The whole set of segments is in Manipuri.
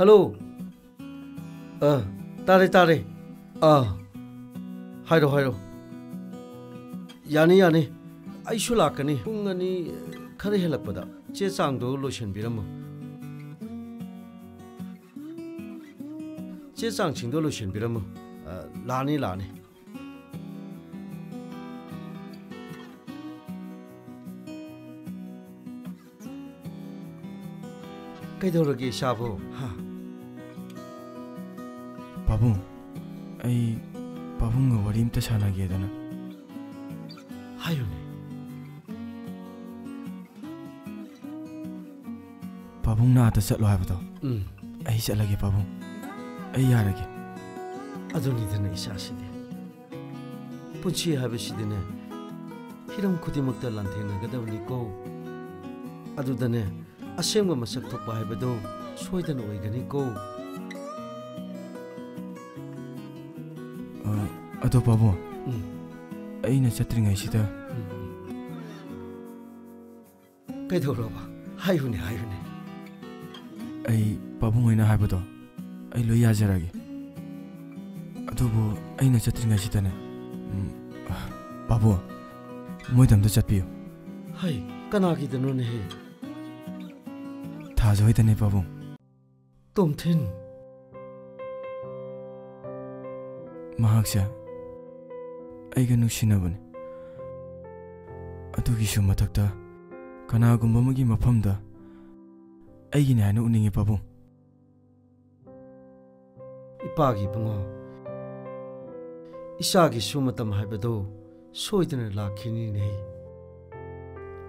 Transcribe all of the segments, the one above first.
Hello. Tare tare. Hairo hairo. Yani yani. Aishu lakani. Pungani khare helakpada. Che changdo lotion biramu. Che chang chingdo lotion biramu. Lani lani. Kaidoragi shabo. Ha. Pabung, ai Pabung ga wari amta sanage dana. Hayune. Pabung na ata chatlo habado. Ai chatlage Pabung. Ai yarage. Aduni dana isa side. Punchi habsidine. Hiram khudimakta lanthena gadawni ko. Adudane asengma masak thokpa haibado soidana oigani ko. Ado Pabung. Aina chatringai sida. Kaidoroba. Hayune. Ai Pabung aina habado. Ai lo yajarage. Adubu aina chatringai sidane. Pabung. Moidamda chatpiyo. Hai, kanagi dano ne he. Thajoidane Pabung. Tomthin. Mahaksa aiga nuksinabane. Adugisu mathakta kanagumba amagi mafamda aigine haina uninge Pabung. Ipagi bungo. Isagi sumatam haibado soidana lakhini ne.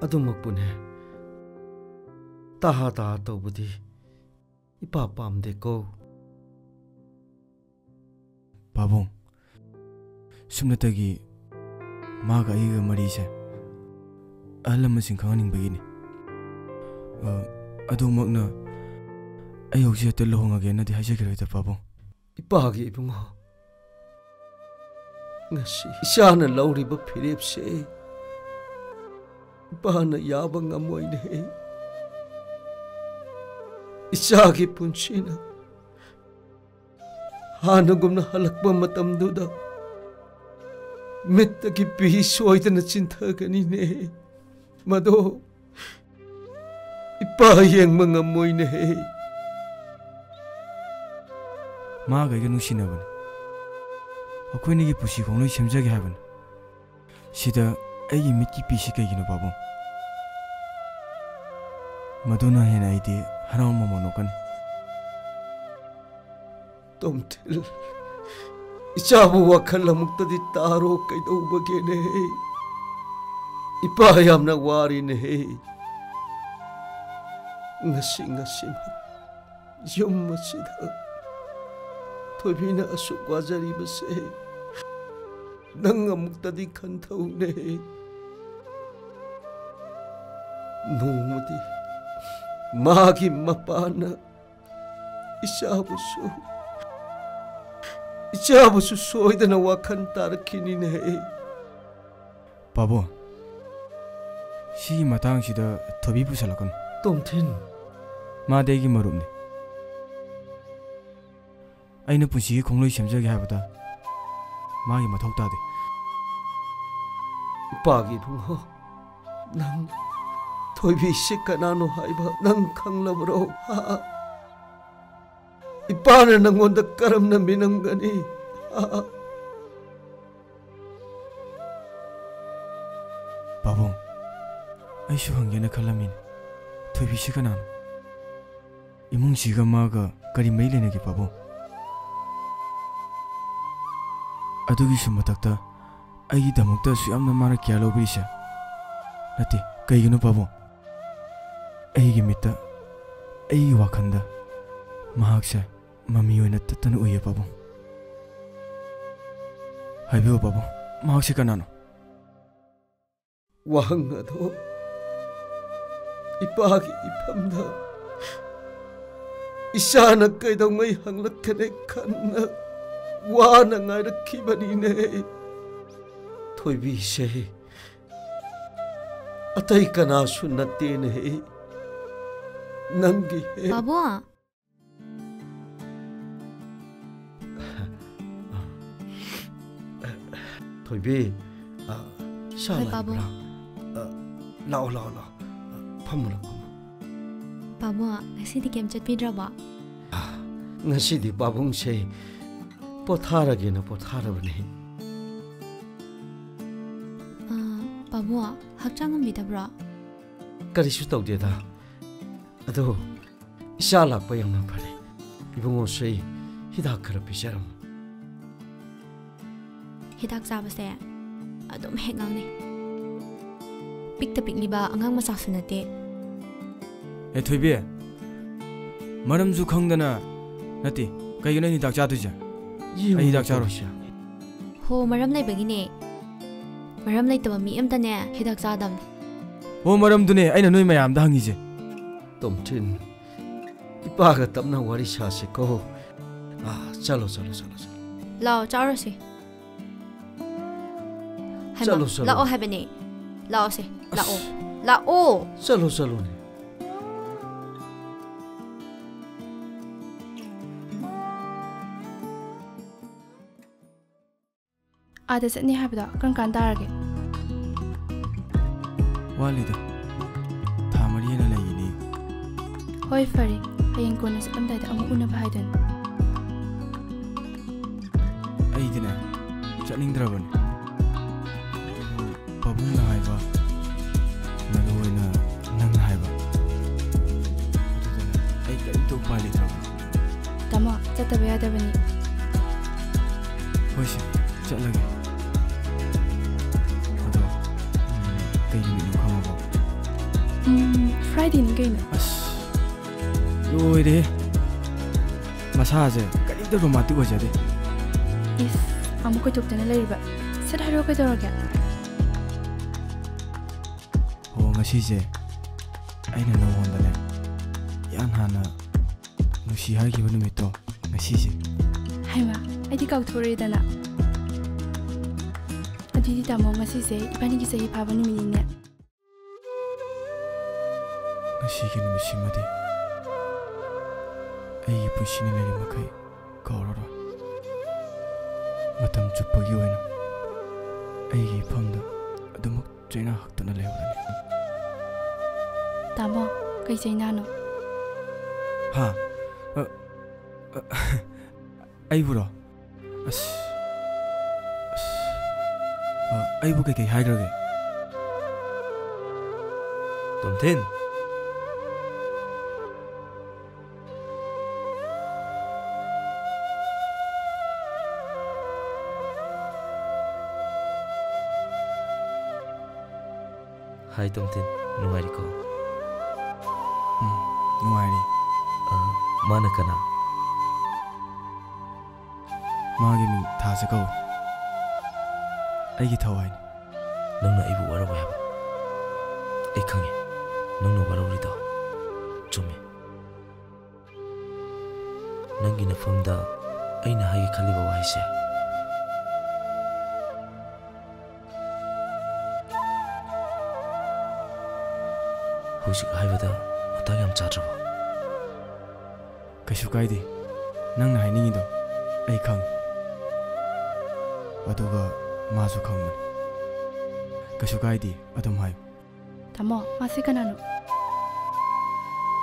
Adumakpune. Taha tawbudi. Ipa pamde ko. Pabung. Sumnatagi maga aiga marise ahlam masing khanganing bagini. Adumakna ai hausi ate lohongage na di hajagiroida Pabung. Ipagi ibungo. Ngasi isana lauriba phirepse. Ipana yaba ngamoine. Isagi punchina. Hanagumna halakpa matamduda. Mittagi pi soidana chintagani ne. Mado ipa yengma ngamoine. Maga aiga nuksinabane. Akoinigi pusi khongloi semjage habane. Sida aigi mitki pisi kaigino Pabung. Maduna hena aidi harawma monokani. Tomtil. Ichabu wakhal amuktadi taro kaidobagene. Ipa yamna wari ne. Ngasi yum masida. Thoibina asuk wajari base. Nang amuktadi khanthau ne. Nongmadi magi mapana Ichabusu soidana wakhan tarakini ne. Pabung. Si matang sida thobi pusalakan. Tomthin. Madegi marumne. Aina pusi khongloi semjage habada. Magi mathau tade. Ipagi bungo. Nang thoibi sikanano haiba nang khanglabro. Ipana nangonda karamna minamgani. Pabung. Aishu hangena khalamin. Thoibi sikanan. Imung siga maga kari mailene ki Pabung. Adugi sumatakta aigi damakta suyamna mara kya lobirisa. Nati kaigino Pabung. Aigi mitta aigi wakhanda mahaksa mami oina tatana uye Pabung. Haibiyo Pabung. Mahaksa kanano? Wahangado ipagi ipamda isana kaidongai hanglakkane kanna wana ngairakhibanine. Thoibi se atai kanasu natte ne. Nangi he. Pabung. Thoibe, Hoi, Pabo. Lao, Pamula. Pabo, ngasi di kem chat pidra ba? Ngasi di babung say, Pothara again, Pothara bani. Pabo, hakchang ang bidabra. Karisu tau dia da. Ado, Shala pa yang na pare. Ibungo say, hidak kara pisaram. Hidak sabase, adum hengang ni. Pikta pikliba angang masaksunate. Thoibe, Madam Zukangdana, Nati, Kayuna Hidak Jatuja. Hidak Jarosha. Ho, maram na bagine. Maram na ito mi amtane, hidak sadam. Oh, Madam Dune, I know Mayam Dangije. Tomtin, Ipaga tamna wari shase ko. Chalo. Lao, charasi. Chalo. Lao habene. Lao se, lao. Chalo ne. Ada satni habda kan darage. Walida, Tamarina Layini. Hoi fari, hayang kona sa amday da amu una bahaydan. Aidina, Chaning Dragon. Pabung na haiba. Naluoy na nang haiba. Ay ganito pali Dragon. Tama, tataba yada bani. Hoy siya, chat lagi. Ado, kayo namin yung kama ba? Friday ni kayo na. Loy Masaje, ganito romantic wa jadi. Is, amu ko tuk na lariba. Sad haro ko doroga. Ngasize aina nawondane yan hana nusi hagiba numito ngasize Haima, aidi kauthore dana. Adidi tamo ngasize ibani gi sahi phaba numinine. ngasiಗೆ nusimadi ai pushini lari makai kaurora matam chupagi oina ai famda adumuk jaina haktuna leurani Tamo, kay Zainano. Ha? Ay bro. Ay bu kay haigrage. Tomtin. Hai Tomtin, nungari ko. Nuwairi. Mana kana? Magi mi thase ko. Aigi thawai. Nangna ibu warawa haba. Ai khange. Nangna warawri da. Chume. Nangi na famda aina hagi khaliba waise. Hujik haibada utang yam chadraba. Kaisu kaidi. Nangna hainingido ai khang. Aduga masu khangman. Kaisu kaidi adum hai. Tamo, masi kanano.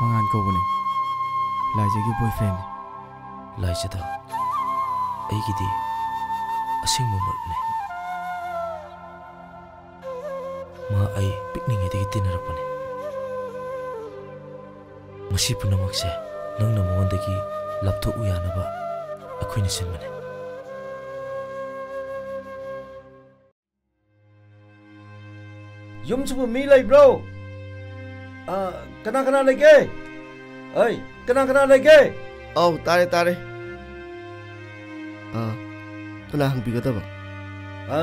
Mangan ko bune. Laijagi boyfriend. Laijada. Aigidi asing momorne. Ma ai picnic edegi tinarapane. Masi punamakse nangna mongondagi laptop uyanaba akoina sinmane. Yum chubu mi lai bro. Kana lege? Ay, kana lege? Oh, tare. Kana hangbiga ba?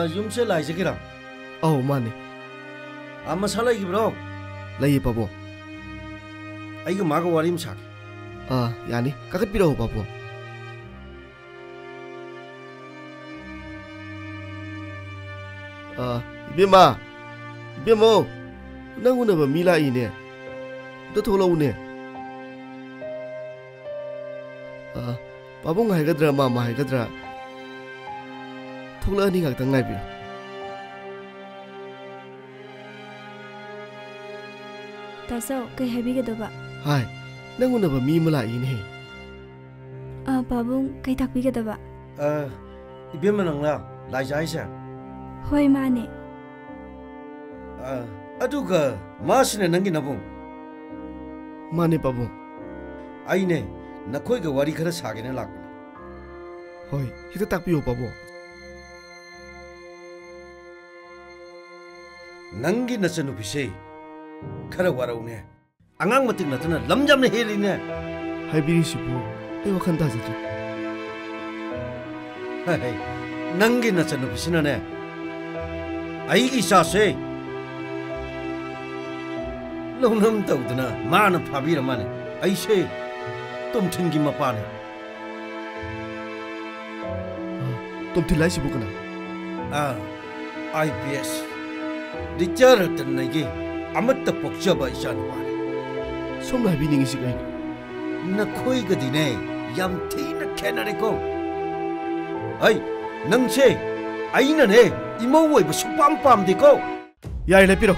Yum se lai sekira. Oh, mane. Masala gi bro. Lai pabo. Aigo maga warim sak. Yani, kakat piro pabo. Ibemo. Nanguna ba mila ine. Da tholo une. Pabo ngai gadra mama hai gadra. Thola ni ngak tang ngai bi. तासाव कई हाइबिगदबा हाय नंगुनबा मी अमा लाइने पाबुंग कई ताकबिगदबा इबेम नंगला लाइजाइसे होय माने अदुगा मासने नंगी नबुंग माने पाबुंग आइने नखोइगा वारी खरा सागेने लाकने होय हिता ताकपियो पाबुंग नंगी नचनु पिसे खरा वारौने अंगांग मतिक नतना लमजमने हेलिने हाइबिरिसिबु ए वखन ताजति हाय नंगी नचनु पिसिनाने आइगी सासे लौनम तौदना मान फाबिर माने ऐसे तुमथिंगी मपाने तुमथिलाइसिबु कना IPS रिचार तन्नगी अमत पोक्चबा इशान वाने सोमना हाइबिनिंगिसि कै नखोई गदिने याम थीन खेनरेको ऐ नंगसे आइनने इमौ वइब सुपाम पाम देखो याय लेपिरो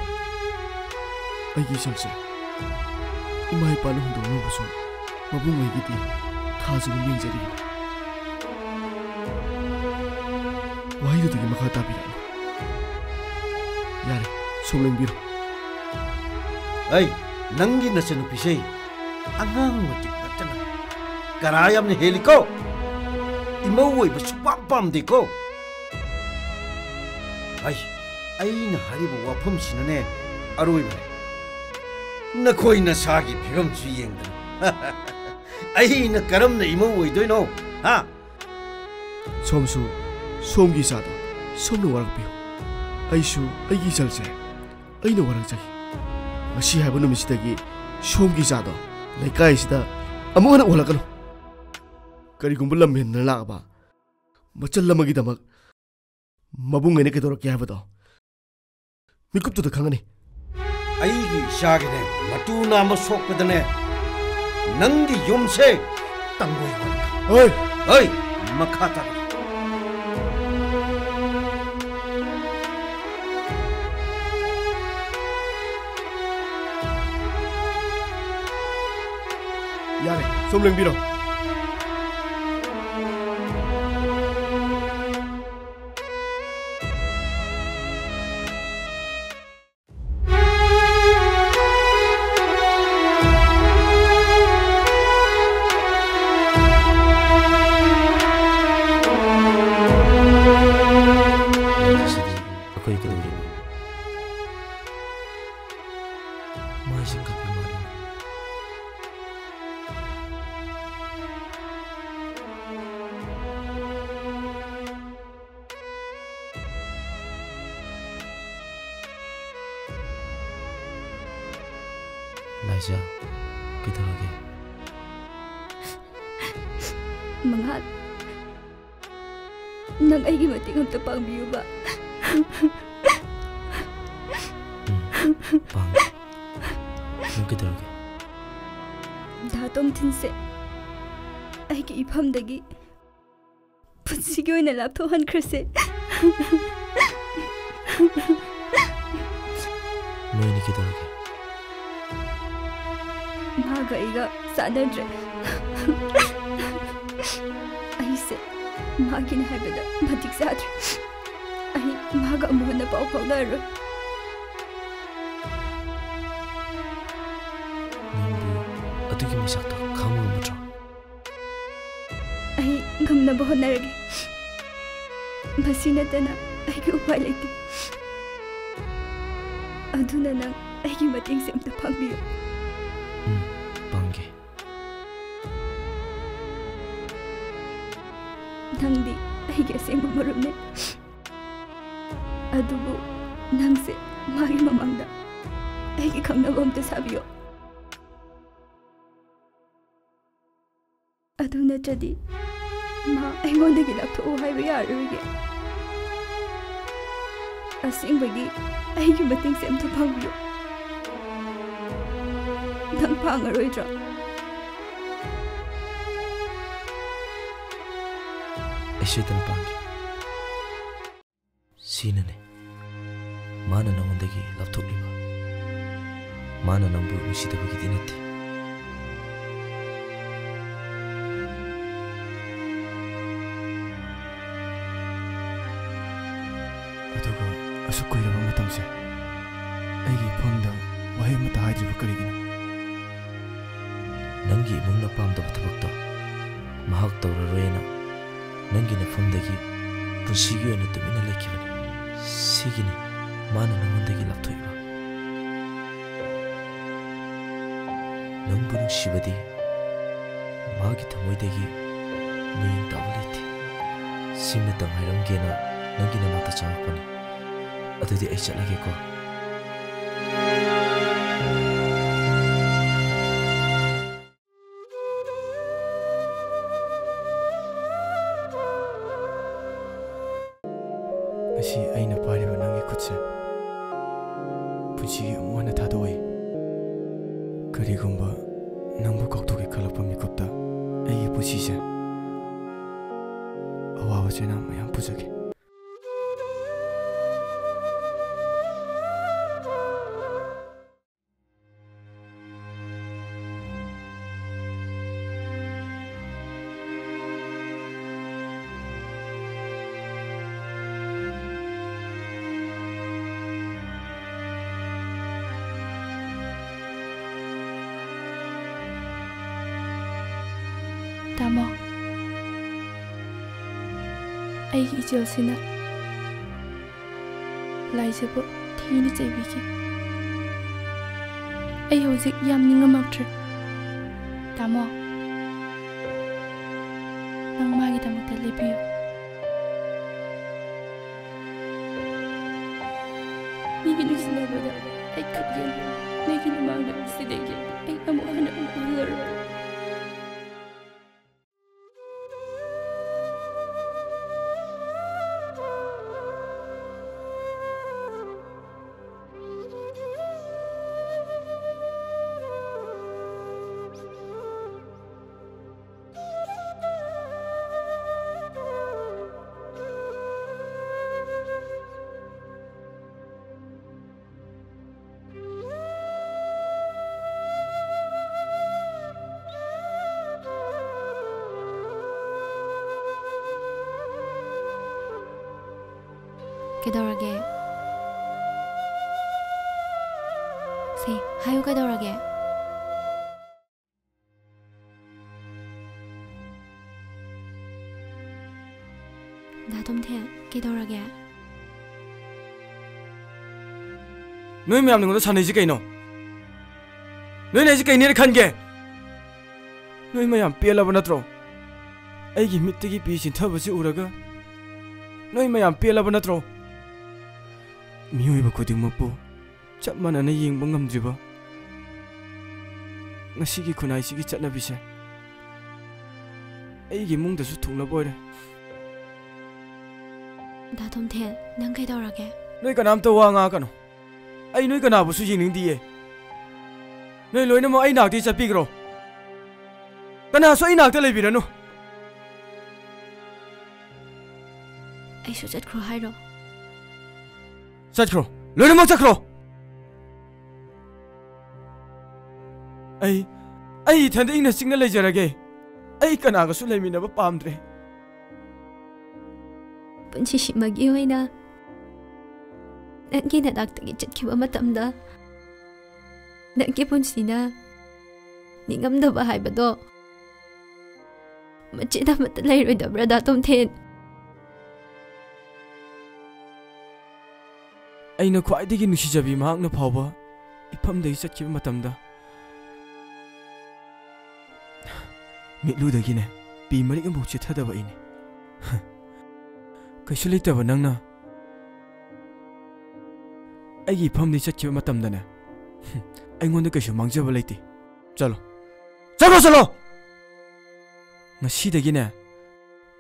अगी संसे इमाय पानु हुंदो नबसु मबुंग वइगिति थाजु मिंजरी वाहिदु तगी मखा ताबिरा यारे सोमलेंबिरो ऐ नंगी नचनु पिसे अंगांग मतिक नतना करायमने हेलिको इमौ वइब सुपाम पाम देखो अईना हारिबो वाफम सिनने अरोइबने नखोई नसागी फिरम सु येंगदना अईना करमने इमौ वइदोइनो हा सोमसु सोमगी सादो सोमनो वरकपियो अईसु अईगी चलसे अईना वरकजगी मसी हाइबो नुमिसिदगी सोमगी सादो लेकाइसिदा अमुहना ओलकनो करिगुंबु लमहेन लाबा मचल लमगी दमक मबुंगने के दोरके हाबदो मिकुप्तु द खंगनी अईगी शागने मतुना मसोकदने नंगी युमसे तंगोई ओय ओय मखाता यारे सोमलेंबिरो लाइजा किधरोगे मंगाल नंग आइगी मतिंग हमता पांगबियुबा पांग नंग किधरोगे धातोम थिनसे आइगी इफमदगी पुंसिगी ओइना लापथोहनख्रसे नोइनी किधरोगे मागा इगा सानद्रे ऐसे मागिन हाइबदा मतिक साद्रे आई मागा मोहन पाउ फाउनारो नंबु अतुगी मसक्तो खामो मत्रो आई गमना बहनरगे मसिनतना आइगी उपाय लेते अदुना नंग आइगी मतिंग से अमता फांगबियो पांगे नंदी आइगे असेंबा मरुमने अदुबु नंगसे मागी ममंगदा आइगे खंगनबा अमता साबियो अदु नत्रदि मा अइंगोंदगी लापथोओ हाइबा यारोइगे असेंबगी आइगे मतिंग से अमता फांगबियो नंग फांगरोइद्रा ऐसेतन पांगे सीनने माना नंगोंदगी लापथोक्लिबा ꯃꯥꯅ ꯅꯪꯕꯨ ꯅꯨꯡꯁꯤꯗꯕꯒꯤꯗꯤ ꯅꯠꯇꯦ ꯑꯗꯨꯒ ꯑꯁꯨꯛ ꯀꯨꯏꯔꯕ ꯃꯇꯝꯁꯦ ꯑꯩꯒꯤ ꯏꯐꯝꯗ ꯋꯥꯍꯩ ꯑꯃꯠꯇ ꯍꯥꯏꯗ꯭ꯔꯤꯕ ꯀꯔꯤꯒꯤꯅꯣ ꯅꯪꯒꯤ ꯏꯃꯨꯡꯅ ꯄꯥꯝꯗꯕ ꯊꯕꯛꯇꯣ ꯃꯍꯥꯛ ꯇꯧꯔꯔꯣꯏꯅ ꯅꯪꯒꯤ ꯅꯐꯝꯗꯒꯤ ꯄꯨꯟꯁꯤꯒꯤ ꯑꯣꯏꯅ ꯇꯨꯃꯤꯟꯅ ꯂꯩꯈꯤꯕꯅꯤ ꯁꯤꯒꯤꯅꯤ ꯃꯥꯅ ꯅꯉꯣꯟꯗꯒꯤ ꯂꯥꯞꯊꯣꯛꯏꯕ ꯅꯪꯕꯨ ꯅꯨꯡꯁꯤꯕꯗꯤ ꯃꯥꯒꯤ ꯊꯃꯣꯏꯗꯒꯤ ꯃꯌꯦꯡ ꯇꯥꯕ ꯂꯩꯇꯦ ꯁꯤꯃꯇꯪ ꯍꯥꯏꯔꯝꯒꯦꯅ ꯅꯪꯒꯤ ꯅꯅꯥꯛꯇ ꯆꯪꯉꯛꯄꯅꯤ ꯑꯗꯨꯗꯤ ꯑꯩ ꯆꯠꯂꯒꯦꯀꯣ ꯉꯁꯤ ꯑꯩꯅ ꯄꯥꯏꯔꯤꯕ ꯅꯪꯒꯤ ꯈꯨꯠꯁꯦ ꯄꯨꯟꯁꯤꯒꯤ ꯑꯃꯨꯛ ꯍꯟꯅ ꯊꯥꯗꯣꯛꯏ ꯀꯔꯤꯒꯨꯝꯕ ꯅꯪꯕꯨ ꯀꯥꯎꯊꯣꯛꯀꯦ ꯈꯜꯂꯛꯄ ꯃꯤꯀꯨꯞꯇ ꯑꯩꯒꯤ ꯄꯨꯟꯁꯤꯁꯦ ꯑꯋꯥꯕ ꯆꯩꯅꯥ ꯃꯌꯥꯝ ꯄꯨꯖꯒꯦ ꯇꯥꯃꯣ ꯑꯩꯒꯤ ꯏꯆꯦꯜꯁꯤꯅ ꯂꯥꯏꯖꯕꯨ ꯊꯤꯅ ꯆꯩꯕꯤꯈꯤ ꯑꯩ ꯍꯧꯖꯤꯛ ꯌꯥꯝ ꯅꯤꯡꯉꯝꯃꯛꯇ꯭ꯔꯦ ꯇꯥꯃꯣ ꯅꯪ ꯃꯥꯒꯤꯗꯃꯛꯇ ꯂꯦꯞꯄꯤꯌꯨ ꯃꯤꯒꯤ ꯅꯨꯡꯁꯤꯅꯕꯗ ꯑꯩ ꯈꯠꯒꯦ ꯅꯣꯏꯒꯤ ꯃꯃꯥꯡꯗ ꯁꯤꯗꯒꯤ ꯑꯩ ꯑꯃꯨꯛ ꯍꯟꯅ ꯎꯍꯜꯂꯔꯣꯏ ꯀꯩꯗꯧꯔꯒꯦ ꯁꯦ ꯍꯥꯏꯌꯨ ꯀꯩꯗꯧꯔꯒꯦ ꯗꯥ ꯇꯣꯝꯊꯦꯟ ꯀꯩꯗꯧꯔꯒꯦ ꯅꯣꯏ ꯃꯌꯥꯝ ꯅꯉꯣꯟꯗ ꯁꯥꯟꯅꯩꯁꯤ ꯀꯩꯅꯣ ꯅꯣꯏꯅ ꯑꯩꯁꯤ ꯀꯩꯅꯦꯅ ꯈꯟꯒꯦ ꯅꯣꯏ ꯃꯌꯥꯝ ꯄꯦꯜꯂꯕ ꯅꯠꯇ꯭ꯔꯣ ꯑꯩꯒꯤ ꯃꯤꯠꯇꯒꯤ ꯄꯤ ꯆꯤꯟꯊꯕꯁꯤ ꯎꯔꯒ ꯅꯣꯏ ꯃꯌꯥꯝ ꯄꯦꯜꯂꯕ ꯅꯠꯇ꯭ꯔꯣ ꯃꯤꯑꯣꯏꯕ ꯈꯨꯗꯤꯡꯃꯛꯄꯨ ꯆꯞ ꯃꯥꯟꯅꯅ ꯌꯦꯡꯕ ꯉꯝꯗ꯭ꯔꯤꯕ ꯉꯁꯤꯒꯤ ꯈꯨꯟꯅꯥꯏꯁꯤꯒꯤ ꯆꯠꯅꯕꯤꯁꯦ ꯑꯩꯒꯤ ꯏꯃꯨꯡꯗꯁꯨ ꯊꯨꯡꯂꯕ ꯑꯣꯏꯔꯦ ꯗꯥ ꯇꯣꯝꯊꯦꯟ ꯅꯪ ꯀꯩꯗꯧꯔꯒꯦ ꯅꯣꯏ ꯀꯅꯥꯝꯇ ꯋꯥ ꯉꯥꯡꯉꯛꯀꯅꯨ ꯑꯩ ꯅꯣꯏ ꯀꯅꯥꯕꯨꯁꯨ ꯌꯦꯡꯅꯤꯡꯗꯤꯌꯦ ꯅꯣꯏ ꯂꯣꯏꯅꯃꯛ ꯑꯩ ꯅꯥꯛꯇꯒꯤ ꯆꯠꯄꯤꯈ꯭ꯔꯣ ꯀꯅꯥꯁꯨ ꯑꯩ ꯅꯥꯛꯇ ꯂꯩꯕꯤꯔꯅꯨ ꯑꯩꯁꯨ ꯆꯠꯈ꯭ꯔꯣ ꯍꯥꯏꯔꯣ ꯆꯠꯈ꯭ꯔꯣ ꯂꯣꯏꯅꯃꯛ ꯆꯠꯈ꯭ꯔꯣ ꯑꯩ ꯏꯊꯟꯗ ꯏꯪꯅ ꯆꯤꯛꯅ ꯂꯩꯖꯔꯒꯦ ꯑꯩ ꯀꯅꯥꯒꯁꯨ ꯂꯩꯃꯤꯟꯅꯕ ꯄꯥꯝꯗ꯭ꯔꯦ ꯄꯨꯟꯁꯤꯁꯤꯃꯒꯤ ꯑꯣꯏꯅ ꯅꯪꯒꯤ ꯅꯅꯥꯛꯇꯒꯤ ꯆꯠꯈꯤꯕ ꯃꯇꯝꯗ ꯅꯪꯒꯤ ꯄꯨꯟꯁꯤꯅ ꯅꯤꯡꯉꯝꯗꯕ ꯍꯥꯏꯕꯗꯣ ꯃꯆꯦꯠ ꯑꯃꯠꯇ ꯂꯩꯔꯣꯏꯗꯕ꯭ꯔꯥ ꯗꯥ ꯇꯣꯝꯊꯦꯟ ꯑꯩꯅ ꯈ꯭ꯋꯥꯏꯗꯒꯤ ꯅꯨꯡꯁꯤꯖꯕꯤ ꯃꯍꯥꯛꯅ ꯐꯥꯎꯕ ꯏꯐꯝꯗꯒꯤ ꯆꯠꯈꯤꯕ ꯃꯇꯝꯗ ꯃꯤꯠꯂꯨꯗꯒꯤꯅꯦ ꯄꯤ ꯃꯔꯤꯛ ꯑꯃꯐꯥꯎ ꯆꯤꯊꯗꯕ ꯑꯩꯅꯦ ꯀꯩꯁꯨ ꯂꯩꯇꯕ ꯅꯪꯅ ꯑꯩꯒꯤ ꯏꯐꯝꯗꯒꯤ ꯆꯠꯈꯤꯕ ꯃꯇꯝꯗꯅꯦ ꯑꯩꯉꯣꯟꯗ ꯀꯩꯁꯨ ꯃꯥꯡꯖꯕ ꯂꯩꯇꯦ ꯆꯠꯂꯣ ꯆꯠꯈ꯭ꯔꯣ ꯆꯠꯂꯣ ꯉꯁꯤꯗꯒꯤꯅꯦ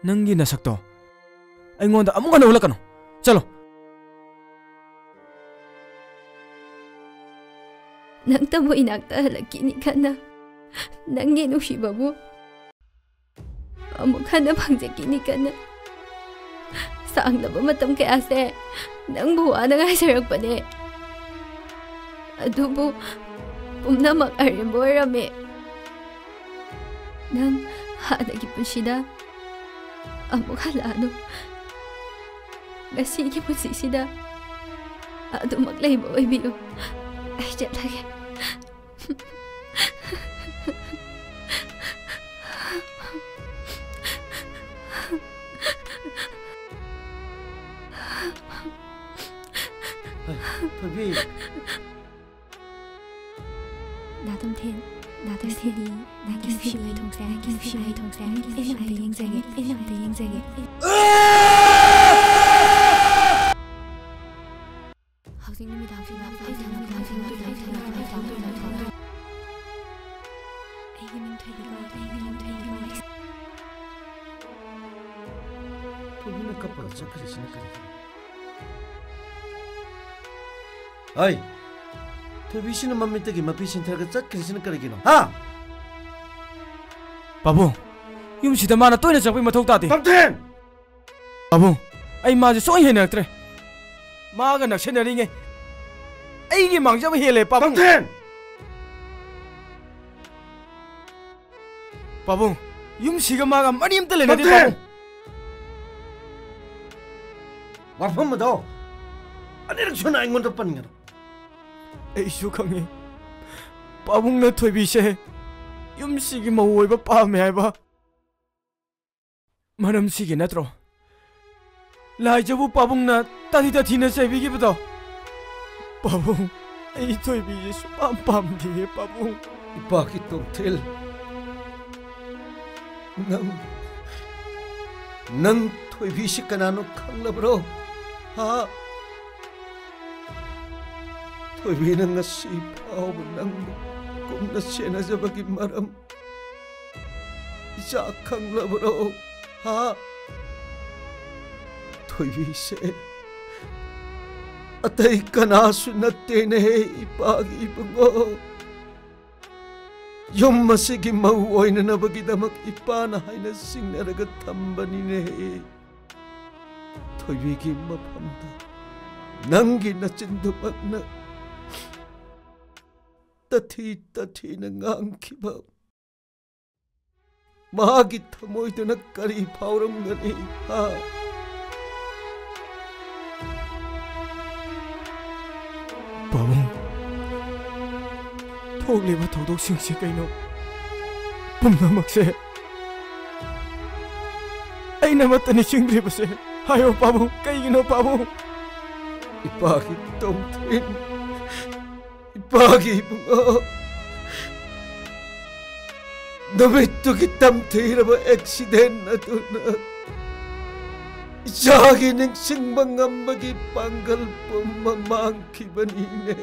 ꯅꯪꯒꯤ ꯅꯁꯛꯇꯣ ꯑꯩꯉꯣꯟꯗ ꯑꯃꯨꯛ ꯍꯟꯅ ꯎꯠꯂꯛꯀꯅꯨ ꯆꯠꯂꯣ ꯅꯪ ꯇꯃꯣ ꯏꯅꯥꯛꯇ ꯍꯜꯂꯛꯈꯤꯅꯤ ꯈꯟꯅ ꯅꯪꯒꯤ ꯅꯨꯡꯁꯤꯕꯕꯨ ꯑꯃꯨꯛ ꯍꯟꯅ ꯐꯪꯖꯈꯤꯅꯤ ꯈꯟꯅ ꯁꯥꯡꯂꯕ ꯃꯇꯝ ꯀꯌꯥꯁꯦ ꯅꯪꯕꯨ ꯋꯥꯅ ꯉꯥꯏꯖꯔꯛꯄꯅꯦ ꯑꯗꯨꯕꯨ पुम्नमक अरेंब ओइरमे नंग हादगी पुंसिदा अमुक हलानु ngasiगी punsisida adumak layba oibiyo ai chatlage Thobhi Datum Thiên nangi shimai thongsang enam de yengzage Housing numidang Thobhi na kapal chakri sina kari Ai Thobhi sina mammi tagi mapi sin tharaga chakri sina kari gino ha Pabung, yum sida mana toina chakpai mathau tade. Tamthen Pabung, ai ma je soi henaktre. Ma ga naksenari nge. Ai gi mangjaba hele Pabung. Tamthen Pabung, yum siga ma ga mani amta lena de Tamthen Pabung. Warfam mado Anirak suna ingon da pan ngaro Ai su khange. Pabung na thoibi se yum sigi ma oiba pa me haiba. Maram sigi natro. Lai jabu Pabung na tadi ta thina se bi gi bado. Pabung, ai thoibi je su pam di Pabung. Ipa ki Tamthel Nang Thobhi si kanano khanglabro ha Thobhi na ngasi phau nang kumna sena jabagi maram Isa khanglabro ha Thobhi se Atai kanasu natte ne ipagi bungo Yom masigi mau oina na bagidamak ipana haina singnaraga thambani ne Thobhi gi maphamda nangi nachindumakna tathi na ngangkiba magi thamoiduna kari phauramgani ha Pabung, thokliba thodok singse kaino pumnamak se aina matani singriba se hayo Pabung kaigino Pabung. ipagi Tamthen ipagi bungo Namittu ki Tamtheraba accident aduna Isagi ning singbangambagi panggal pumamangkibani ne